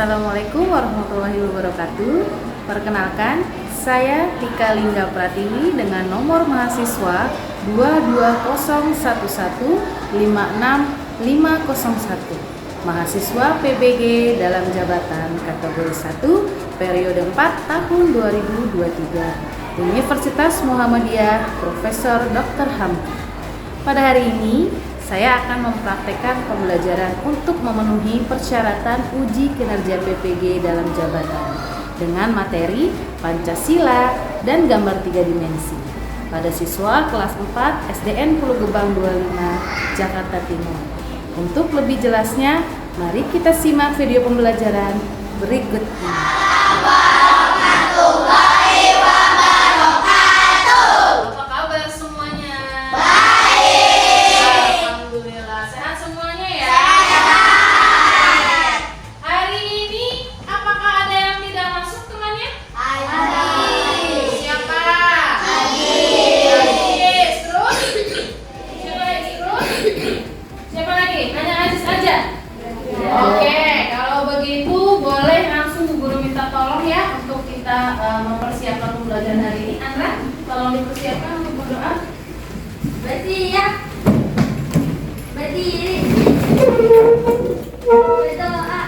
Assalamualaikum warahmatullahi wabarakatuh. Perkenalkan, saya Tika Lingga Pratiwi dengan nomor mahasiswa 221156501, mahasiswa PBG dalam jabatan kategori 1 periode 4 tahun 2023, Universitas Muhammadiyah Profesor Dr. Hamdi. Pada hari ini saya akan mempraktekkan pembelajaran untuk memenuhi persyaratan uji kinerja PPG dalam jabatan dengan materi Pancasila dan gambar 3 dimensi pada siswa kelas 4 SDN Pulau Gebang 25 Jakarta Timur. Untuk lebih jelasnya, mari kita simak video pembelajaran berikut ini. Mempersiapkan pembelajaran hari ini. Andra, tolong dipersiapkan untuk berdoa. Berarti ya. Berarti berdoa.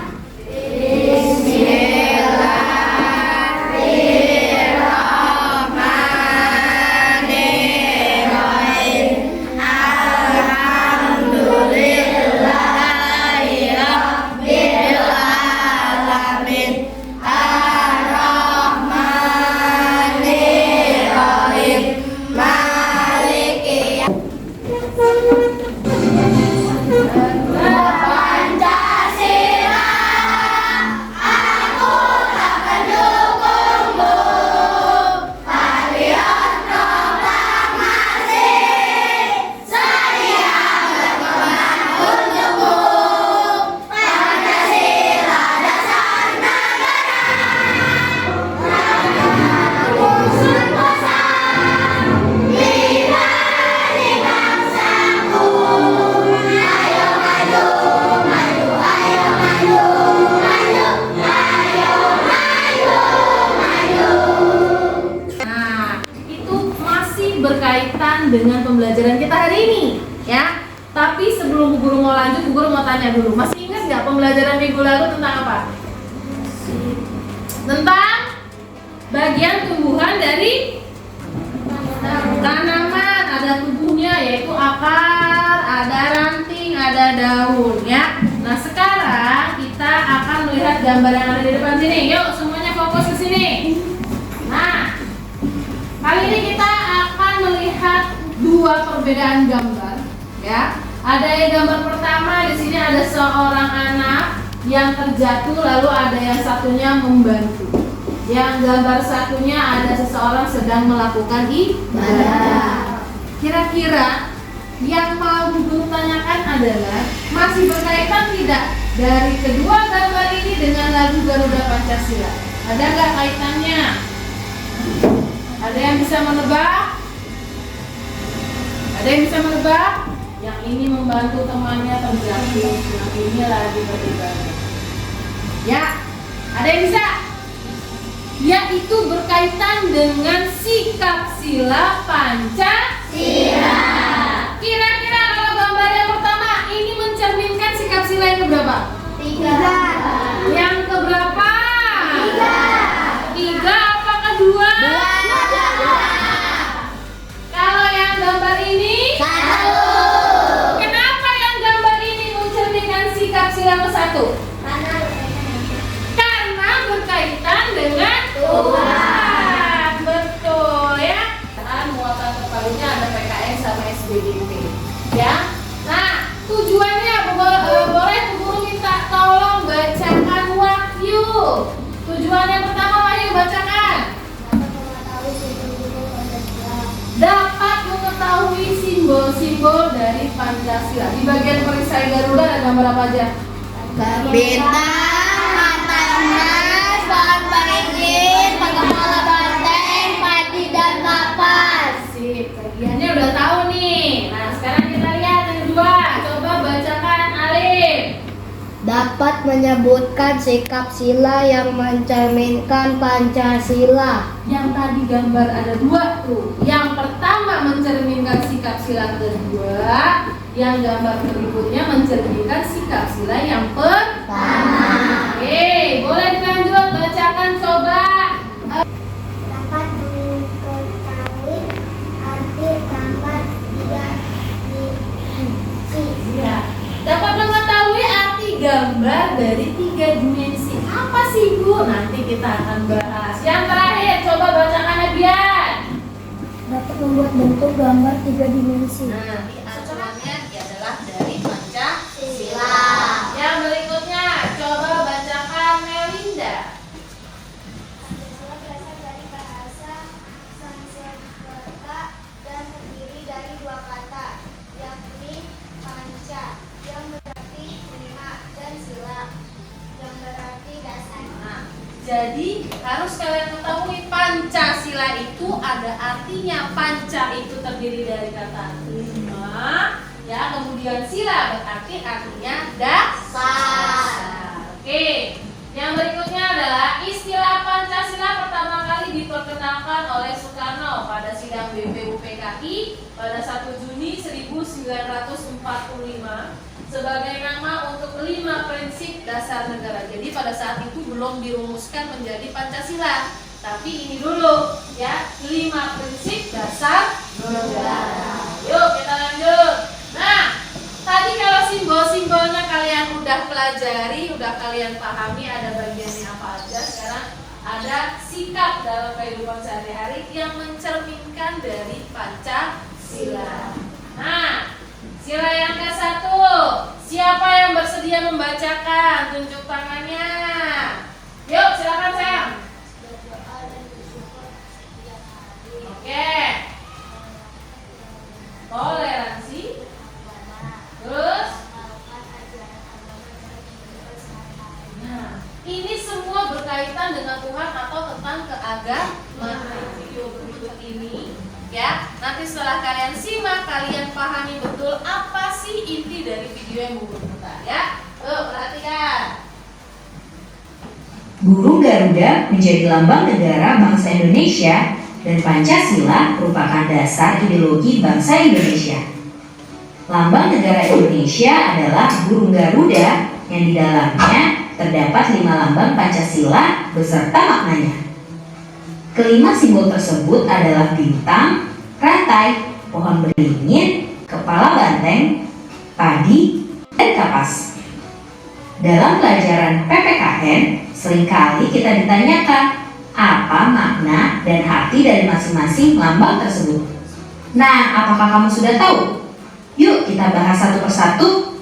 Berkaitan dengan pembelajaran kita hari ini, ya. Tapi sebelum Bu Guru mau lanjut, Bu Guru mau tanya dulu. Masih ingat nggak pembelajaran minggu lalu tentang apa? Tentang bagian tumbuhan dari tanaman. Ada tubuhnya, yaitu akar, ada ranting, ada daun, ya. Nah, sekarang kita akan melihat gambar yang ada di depan sini. Yuk, semuanya fokus ke sini. Nah, kali ini kita akan melihat dua perbedaan gambar, ya. Ada yang gambar pertama, di sini ada seorang anak yang terjatuh, lalu ada yang satunya membantu. Yang gambar satunya ada seseorang sedang melakukan ibadah. Kira-kira yang mau Guru tanyakan adalah, masih berkaitan tidak dari kedua gambar ini dengan lagu Garuda Pancasila? Ada nggak kaitannya? Ada yang bisa menebak? Ada yang bisa menebak? Yang ini membantu temannya terjatuh, yang ini lagi beribadah. Ya, ada yang bisa? Yaitu berkaitan dengan sikap sila Pancasila. Kira-kira kalau gambar yang pertama ini mencerminkan sikap sila yang keberapa? 3. Yang keberapa? 3 apa kedua? 2. Kalau yang gambar ini 1. Kenapa yang gambar ini mencerminkan sikap sila ke-1? Karena berkaitan dengan Tuhan. Betul, ya. Dan muatan terpadunya ada PKN sama SBDP, ya. Nah, tujuannya boleh Bu Guru minta tolong bacakan Wahyu. Tujuan yang pertama, Wahyu, bacakan. Dapat mengetahui simbol-simbol dari Pancasila. Di bagian perisai Garuda ada gambar apa aja? Bintang, mata emas, pohon beringin, kepala banteng, padi dan kapas. Sip, bagiannya udah tahu nih. Nah, sekarang kita lihat yang kedua. Coba bacakan Alif. Dapat dapat menyebutkan sikap sila yang mencerminkan Pancasila. Yang tadi gambar ada dua tuh. Yang pertama mencerminkan sikap sila kedua, yang gambar berikutnya mencerminkan sikap sila yang pertama. Oke, boleh dilanjut bacakan coba. Dapat mengetahui arti gambar tiga dimensi. Ya. Dapat mengetahui arti gambar dari tiga dimensi. Apa sih Bu? Nanti kita akan bahas. Yang terakhir coba bacakan Bian. Dapat membuat bentuk gambar tiga dimensi. Nah, ini acuannya adalah dari Pancasila. Yang berikutnya coba bacakan Melinda. Berasal dari bahasa Sanskerta dan terdiri dari dua kata, yakni panca yang berarti lima dan sila yang berarti dasar. Nah, jadi harus kalian ketahui Pancasila itu ada artinya. Panca itu terdiri dari kata lima, ya, kemudian sila berarti artinya dasar. Oke, yang berikutnya adalah istilah Pancasila pertama kali diperkenalkan oleh Soekarno pada sidang BPUPKI pada 1 Juni 1945 sebagai nama untuk 5 prinsip dasar negara. Jadi pada saat itu belum dirumuskan menjadi Pancasila, tapi ini dulu ya, 5 prinsip dasar negara. Yuk kita lanjut. Nah, tadi kalau simbol-simbolnya kalian udah pelajari, udah kalian pahami ada bagiannya apa aja. Sekarang ada sikap dalam kehidupan sehari-hari yang mencerminkan dari Pancasila. Nah, sila yang ke-1, siapa yang bersedia membacakan? Tunjuk tangannya. Yuk, silakan Sam. Oke. Toleransi. Terus? Nah, ini semua berkaitan dengan Tuhan atau tentang keagamaan. Video berikut ini ya, nanti setelah kalian simak, kalian pahami betul apa sih inti dari video yang berputar ya. Tuh, perhatikan. Burung Garuda menjadi lambang negara bangsa Indonesia dan Pancasila merupakan dasar ideologi bangsa Indonesia. Lambang negara Indonesia adalah burung Garuda yang di dalamnya terdapat 5 lambang Pancasila beserta maknanya. Kelima simbol tersebut adalah bintang, rantai, pohon beringin, kepala banteng, padi, dan kapas. Dalam pelajaran PPKN, seringkali kita ditanyakan apa makna dan arti dari masing-masing lambang tersebut. Nah, apakah kamu sudah tahu? Yuk kita bahas satu persatu.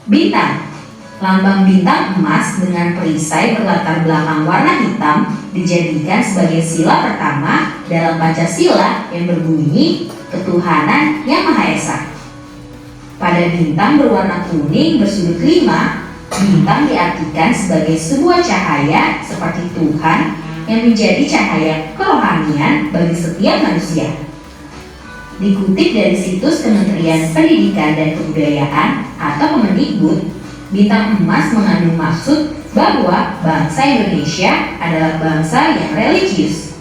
Bintang. Lambang bintang emas dengan perisai berlatar belakang warna hitam dijadikan sebagai sila pertama dalam Pancasila yang berbunyi ketuhanan yang Maha Esa. Pada bintang berwarna kuning bersudut 5, bintang diartikan sebagai sebuah cahaya seperti Tuhan yang menjadi cahaya kerohanian bagi setiap manusia. Dikutip dari situs Kementerian Pendidikan dan Kebudayaan atau Kemendikbud, bintang emas mengandung maksud bahwa bangsa Indonesia adalah bangsa yang religius,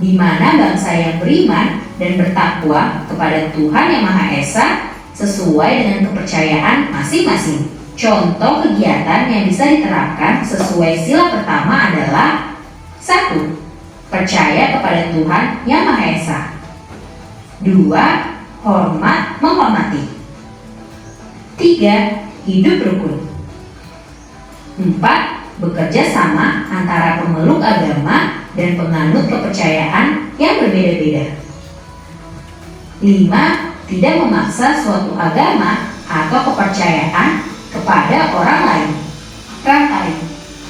di mana bangsa yang beriman dan bertakwa kepada Tuhan Yang Maha Esa sesuai dengan kepercayaan masing-masing. Contoh kegiatan yang bisa diterapkan sesuai sila pertama adalah 1. Percaya kepada Tuhan Yang Maha Esa. 2. Hormat menghormati. 3. Hidup rukun. 4. Bekerja sama antara pemeluk agama dan penganut kepercayaan yang berbeda-beda. 5. Tidak memaksa suatu agama atau kepercayaan kepada orang lain. Rantai.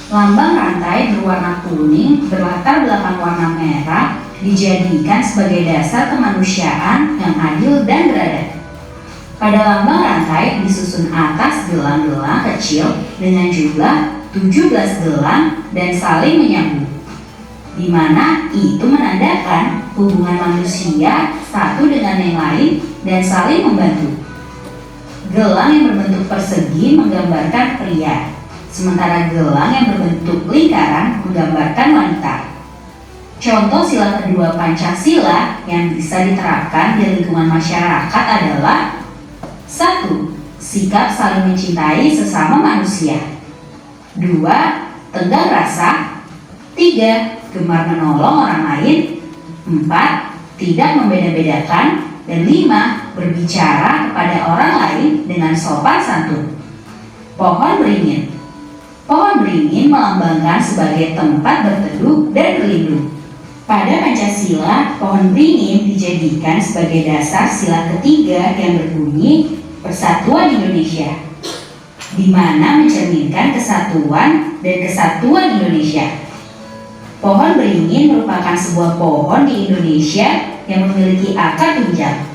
Lambang rantai berwarna kuning berlatar belakang warna merah dijadikan sebagai dasar kemanusiaan yang adil dan beradab. Pada lambang rantai disusun atas gelang-gelang kecil dengan jumlah 17 gelang dan saling menyambung, di mana itu menandakan hubungan manusia satu dengan yang lain dan saling membantu. Gelang yang berbentuk persegi menggambarkan pria, sementara gelang yang berbentuk lingkaran menggambarkan wanita. Contoh sila kedua Pancasila yang bisa diterapkan di lingkungan masyarakat adalah 1. Sikap saling mencintai sesama manusia. 2. Tegar rasa. 3. Gemar menolong orang lain. 4. Tidak membeda-bedakan. Dan 5. Berbicara kepada orang lain dengan sopan santun. Pohon beringin. Pohon beringin melambangkan sebagai tempat berteduh dan berlindung. Pada Pancasila, pohon beringin dijadikan sebagai dasar sila ketiga yang berbunyi Persatuan Indonesia, di mana mencerminkan kesatuan dan kesatuan Indonesia. Pohon beringin merupakan sebuah pohon di Indonesia yang memiliki akar tunjang.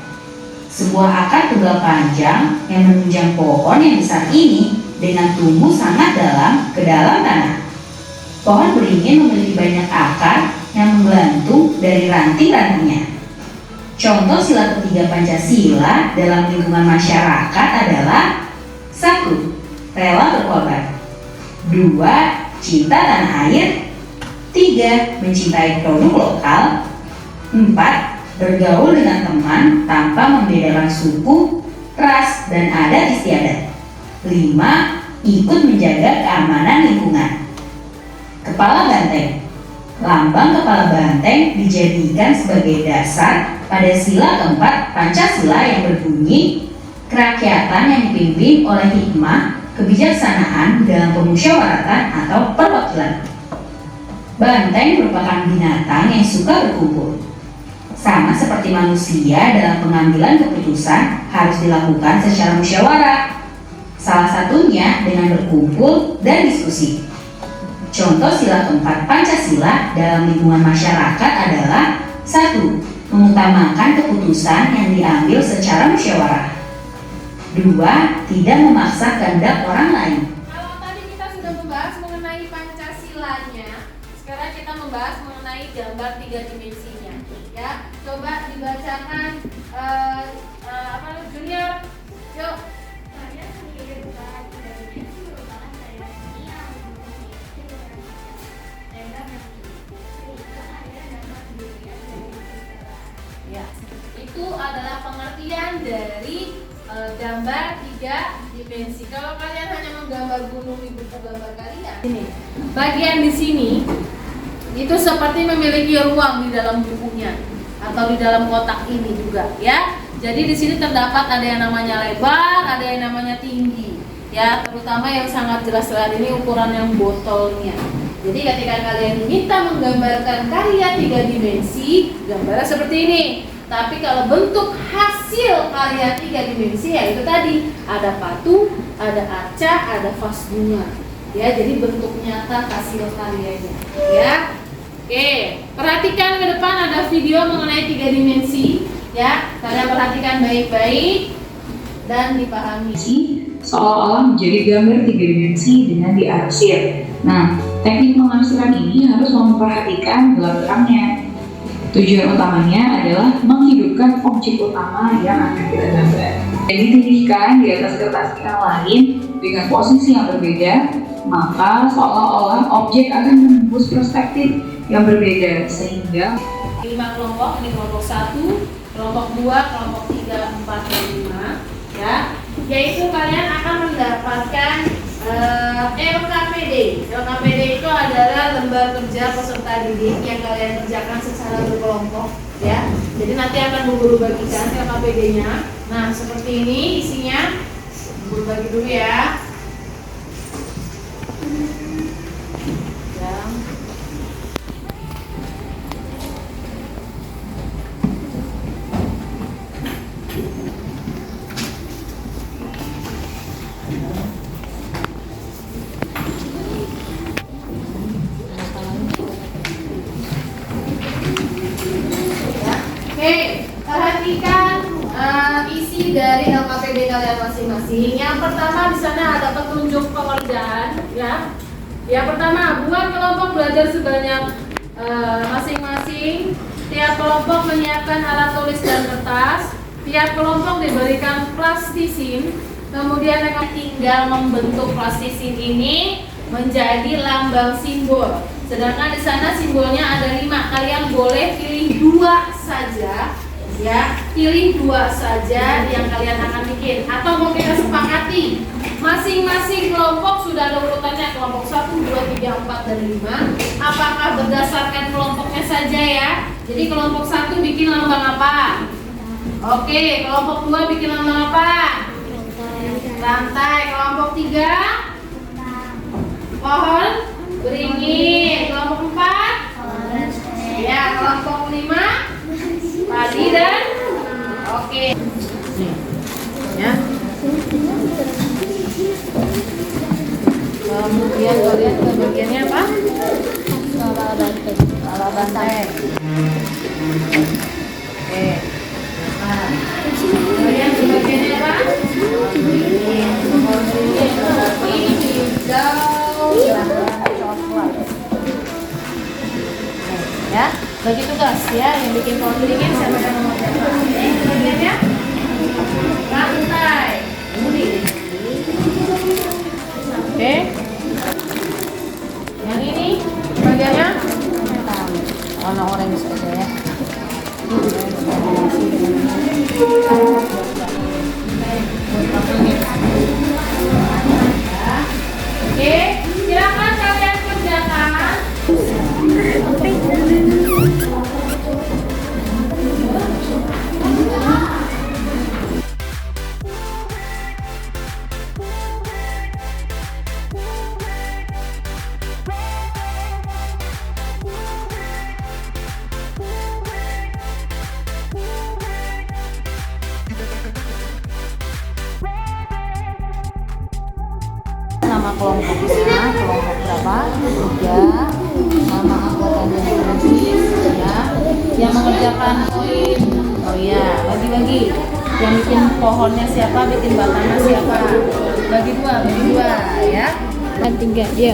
Sebuah akar tunggal panjang yang menunjang pohon yang besar ini dengan tumbuh sangat dalam ke dalam tanah. Pohon beringin memiliki banyak akar yang menggelantung dari ranting-rantingnya. Contoh sila ketiga Pancasila dalam lingkungan masyarakat adalah 1. Rela berkorban. 2. Cinta tanah air. 3. Mencintai produk lokal. 4. Bergaul dengan teman tanpa membedakan suku, ras, dan adat istiadat. 5. Ikut menjaga keamanan lingkungan. Kepala banteng. Lambang kepala banteng dijadikan sebagai dasar pada sila keempat Pancasila yang berbunyi kerakyatan yang dipimpin oleh hikmah, kebijaksanaan dalam pemusyawaratan atau perwakilan. Banteng merupakan binatang yang suka berkumpul. Sama seperti manusia, dalam pengambilan keputusan harus dilakukan secara musyawarah. Salah satunya dengan berkumpul dan diskusi. Contoh sila keempat Pancasila dalam lingkungan masyarakat adalah 1. Mengutamakan keputusan yang diambil secara musyawarah. 2. Tidak memaksa kehendak orang lain. Kalau tadi kita sudah membahas mengenai Pancasilanya, sekarang kita membahas mengenai gambar 3 dimensinya. Ya, coba dibacakan Junior. Yuk. Ya, itu adalah pengertian dari gambar 3 dimensi. Kalau kalian hanya menggambar gunung di buku gambar kalian, ini bagian di sini itu seperti memiliki ruang di dalam bukunya atau di dalam kotak ini juga, ya. Jadi di sini terdapat ada yang namanya lebar, ada yang namanya tinggi, ya. Terutama yang sangat jelas sekali ini ukuran yang botolnya. Jadi ketika kalian diminta menggambarkan karya 3 dimensi, gambarnya seperti ini. Tapi kalau bentuk hasil karya 3 dimensi, ya itu tadi, ada patung, ada arca, ada vas bunga. Ya, jadi bentuk nyata hasil karyanya. Ya. Oke, perhatikan ke depan ada video mengenai 3 dimensi. Ya, kalian perhatikan baik-baik dan dipahami. Seolah-olah menjadi gambar 3 dimensi dengan diarsir. Nah, teknik pengarsiran ini harus memperhatikan gelap terangnya. Tujuan utamanya adalah menghidupkan objek utama yang akan kita gambar. Jadi dititihkan di atas kertas yang lain dengan posisi yang berbeda, maka seolah-olah objek akan menembus perspektif yang berbeda sehingga 5 kelompok, ini kelompok 1, kelompok 2, kelompok 3, 4, dan 5, ya. Yaitu kalian akan mendapatkan LKPD. LKPD itu adalah lembar kerja peserta didik yang kalian kerjakan secara berkelompok, ya. Jadi nanti akan Bu Guru bagikan LKPD-nya. Nah, seperti ini isinya. Bu Guru bagi dulu ya. Oke, perhatikan isi dari LKPD kalian masing-masing. Yang pertama di sana ada petunjuk pengerjaan, ya. Yang pertama, buat kelompok belajar sebanyak masing-masing. Tiap kelompok menyiapkan alat tulis dan kertas. Tiap kelompok diberikan plastisin. Kemudian mereka tinggal membentuk plastisin ini menjadi lambang simbol. Sedangkan di sana simbolnya ada 5. Kalian boleh pilih 2 saja, ya. Pilih 2 saja yang kalian akan bikin. Atau mau kita sepakati, masing-masing kelompok sudah ada urutannya, kelompok 1, 2, 3, 4, dan 5. Apakah berdasarkan kelompoknya saja ya? Jadi kelompok 1 bikin lambang apa? Oke, kelompok 2 bikin lambang apa? Rantai. Kelompok 3 pohon beringin. Kelompok 4 ya, kelompok 5 padi dan oke. Nih, ya. Kemudian kalian ke bagiannya apa? Lala banteng. Oke. Nah, kalian ke bagiannya apa? Ya, bagi tugas ya, yang bikin pohon beringin siapa yang mau siapa? Ini bagiannya rantai. Oke. Yang ini bagiannya warna orange saja ya. Oke, silakan kalian kerjakan. Nama kelompoknya, kelompok berapa? 3. Nama anggotanya ya. Yang mengerjakan koin. Oh iya, bagi-bagi. Yang bikin pohonnya siapa, bikin batangnya siapa. Bagi dua ya. Dan 3, ya.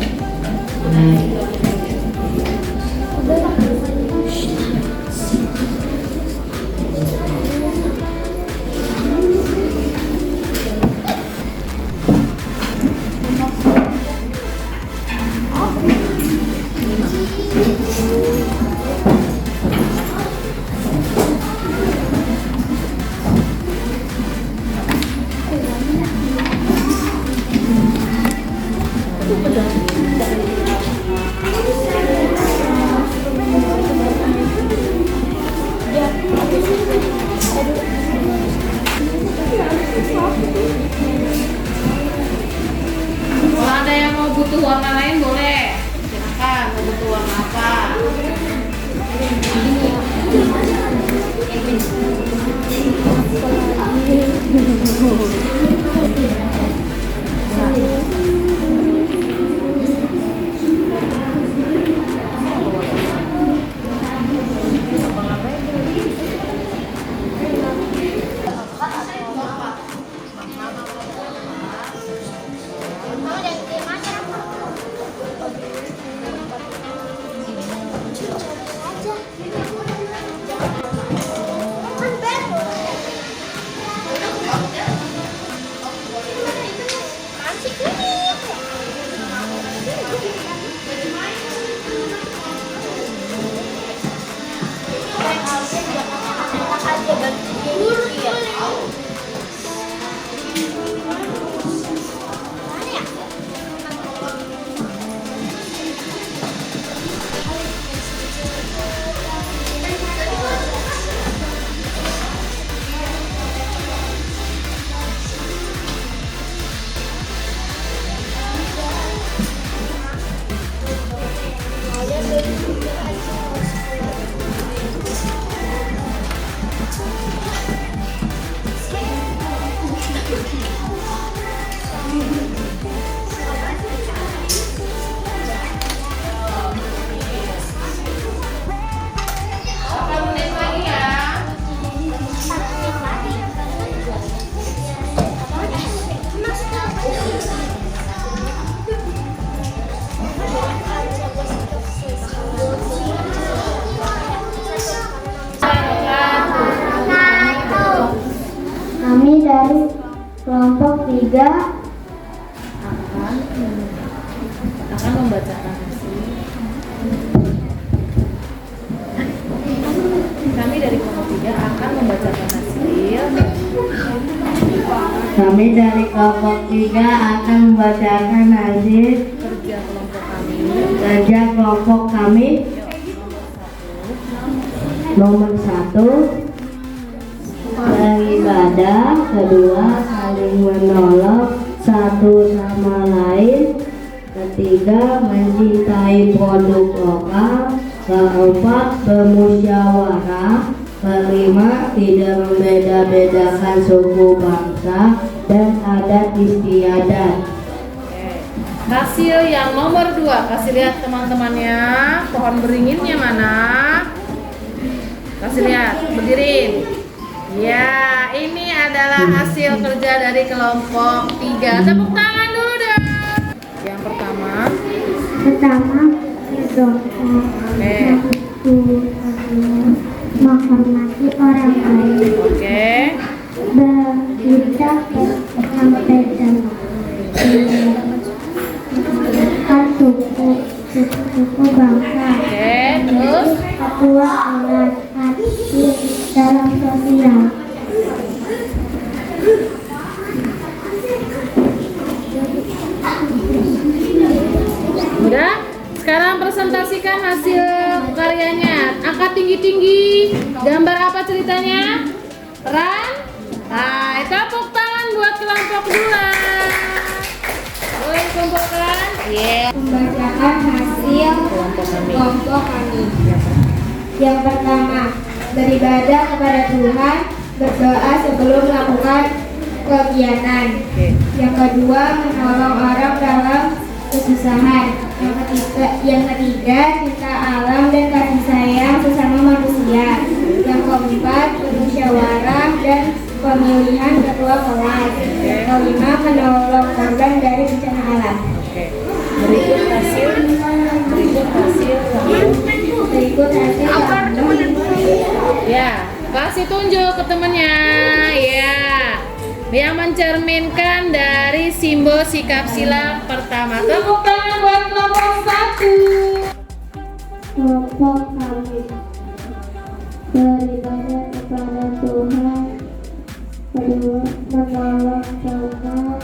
Kalau ada yang mau butuh warna lain boleh. Silakan, mau butuh warna apa? dari kelompok 3 Kami dari kelompok 3 akan membacakan hasil kerja kelompok kami. Nomor 1, beribadah. Kedua, saling menolong satu sama lain. Ketiga, mencintai produk lokal. Keempat, bermusyawarah. Kelima, tidak membeda-bedakan suku, bangsa, dan adat istiadat. Hasil yang nomor 2, kasih lihat teman-temannya, pohon beringinnya mana? Kasih lihat, berdiri. Ya, ini adalah hasil kerja dari kelompok 3. Tepuk tangan dulu dong. Yang pertama, Oke. Menghormati orang lain. oke. Berita sampai dan suku bangsa. Oke, terus Papua alat hati dalam sosial. udah. Sekarang presentasikan hasil karyanya. Angkat tinggi-tinggi. Gambar apa ceritanya? Peran? Nah, tepuk tangan buat kelompok 2. Boleh kumpulkan? Yeah. Membacakan hasil kelompok kami. Yang pertama, beribadah kepada Tuhan, berdoa sebelum melakukan kegiatan. Yang kedua, menolong orang dalam kesusahan. Yang ketiga, cinta alam dan kasih sayang sesama manusia. Yang keempat, bermusyawarah dan pemilihan ketua kelas. Yang kelima, menolong korban dari bencana alam. Berikut hasil ya, kasih tunjuk ke temennya. Ya, yang mencerminkan dari simbol sikap sila pertama. Tepuk tangan buat kelompok 1. Kelompok kami beribadah kepada Tuhan, kedua menolong sesama,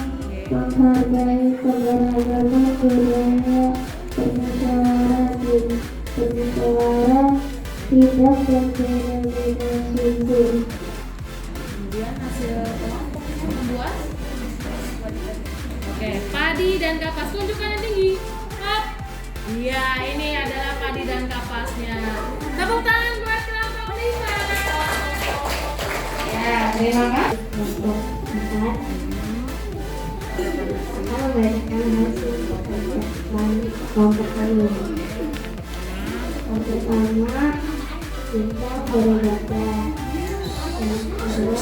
menghargai keberagaman budaya, bermusyawarah, tidak berbeda-beda suku. Kemudian hasil membuat. Oke, padi dan kapas. Tunjukkan yang tinggi. Up. Iya, ini adalah padi dan kapasnya. Tepuk tangan buat kelompok 5. Ya, terima kasih. Kelompok 4 akan memberikan hasil kelompok kami. Yang pertama, kita beribadah. Yang kedua,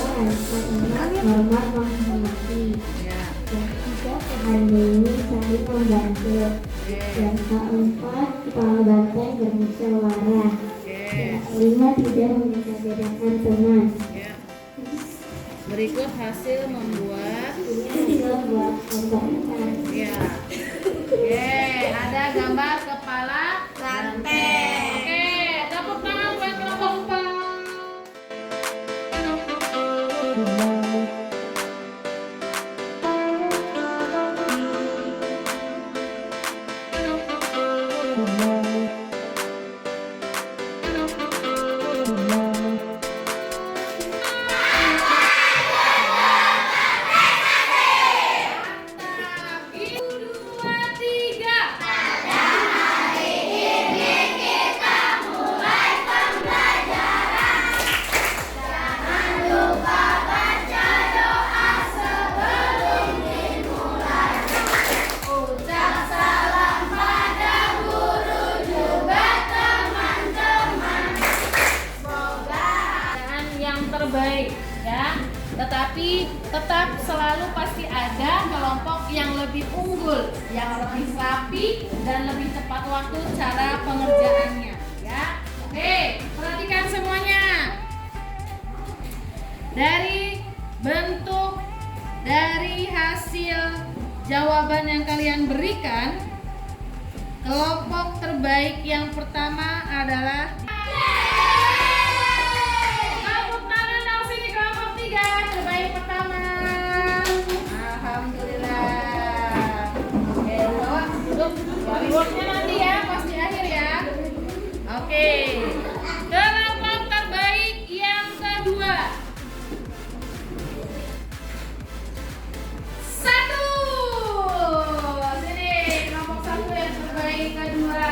hormat menghormati. Yang ketiga, menghadiri saling membantu. Yang keempat, kepala banteng bermusyawarah. Yang kelima, tidak membeda-bedakan teman. Berikut hasil membuat. Ini hasil buat kelompok 4. Ya. Oke, ada gambar kepala banteng. Oke, tepuk tangan buat kelompok 4. Terbaik ya, tetapi tetap selalu pasti ada kelompok yang lebih unggul, yang lebih rapi dan lebih tepat waktu cara pengerjaannya ya. Oke, perhatikan semuanya. Dari bentuk dari hasil jawaban yang kalian berikan, kelompok terbaik yang pertama adalah terbaik pertama. Kelompok terbaik yang kedua. 1. Sini, kelompok 1 yang terbaik kedua.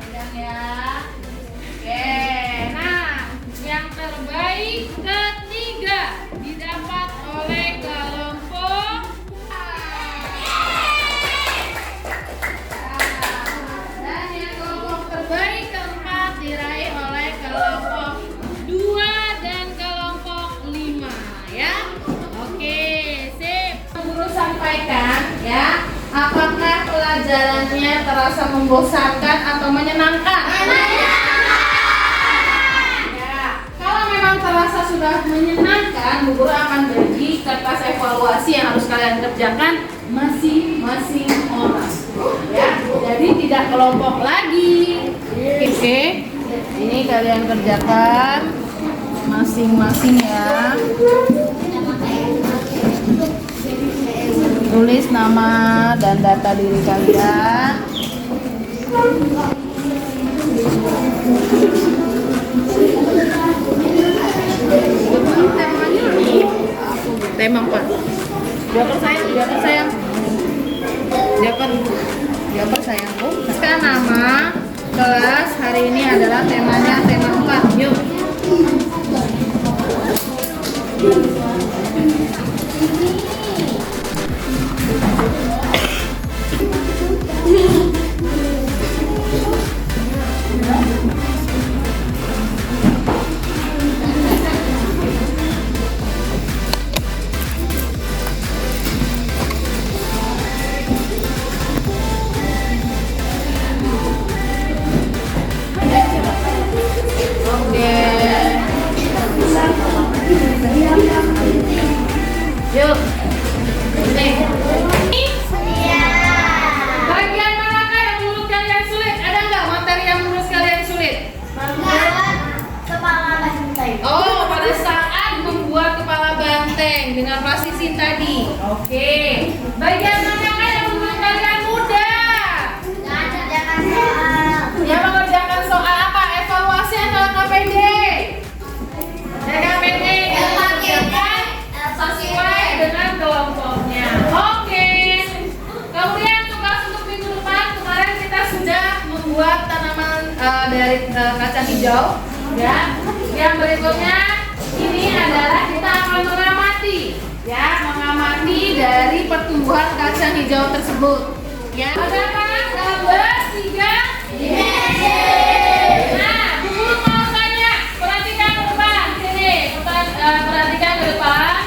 Pegang ya. Oke, nah yang terbaik ketiga didapat oleh kelompok A. Dan yang kelompok terbaik keempat diraih oleh kelompok 2 dan kelompok 5 ya. Oke, sip. Guru sampaikan ya, apakah pelajarannya terasa membosankan atau menyenangkan? Terasa sudah menyenangkan, Bu Guru akan bagi kertas evaluasi yang harus kalian kerjakan masing-masing orang ya, jadi tidak kelompok lagi. Oke, ini kalian kerjakan masing-masing ya. Tulis nama dan data diri kalian. Tema 4. Joker sayang. Joker sayangku. Sekarang nama kelas hari ini adalah temanya tema 4. Yuk. Yuk. Nih. Bagian manakah yang menurut kalian sulit? Ada nggak materi yang menurut kalian sulit? Kepala banteng. Oh, pada saat membuat kepala banteng dengan prasisin tadi. Oke. Bagian manakah yang menurut kalian mudah? Mengerjakan soal. Yang mengerjakan soal apa? Evaluasi atau KPD? KPD yang mengerjakan sesuai dengan kelompoknya. Oke. Kemudian tugas untuk minggu depan, kemarin kita sudah membuat tanaman dari kacang hijau. Ya. Yang berikutnya ini adalah kita akan mengamati dari pertumbuhan kacang hijau tersebut. Ya. Ada apa? Gambar 3 dimensi. Nah, Bu Guru mau tanya, perhatikan ke depan. Sini, perhatikan ke depan.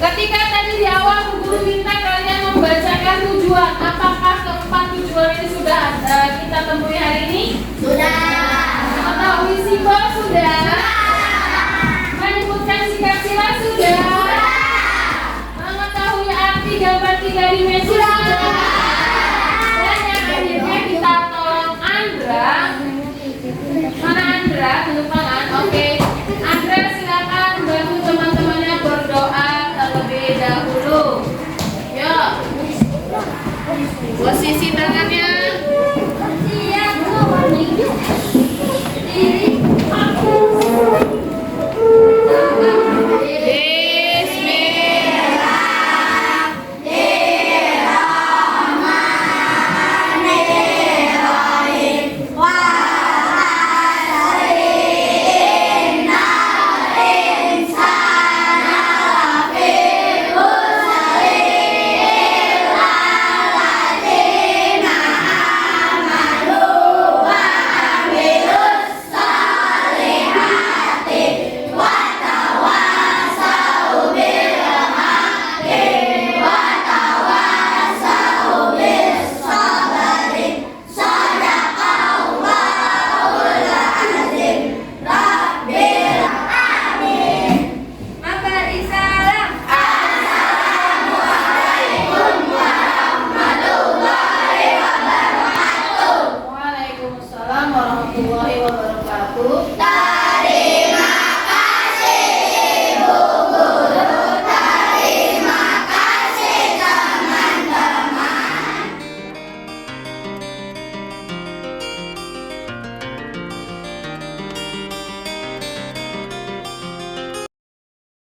Ketika tadi di awal Bu Guru minta kalian membacakan tujuan. Apakah keempat tujuan ini sudah kita temui hari ini? Sudah. Mengetahui simbol sudah? Menyebutkan sikap sila sudah? Mengetahui arti gambar 3 dimensi sudah? Dan yang akhirnya kita tolong Andra. Mana Andra? Tunjuk tangan. Oke. Andra silakan bantu teman-temannya berdoa terlebih dahulu. Yuk. Posisi tangannya. Waalaikumsalam warahmatullahi wabarakatuh.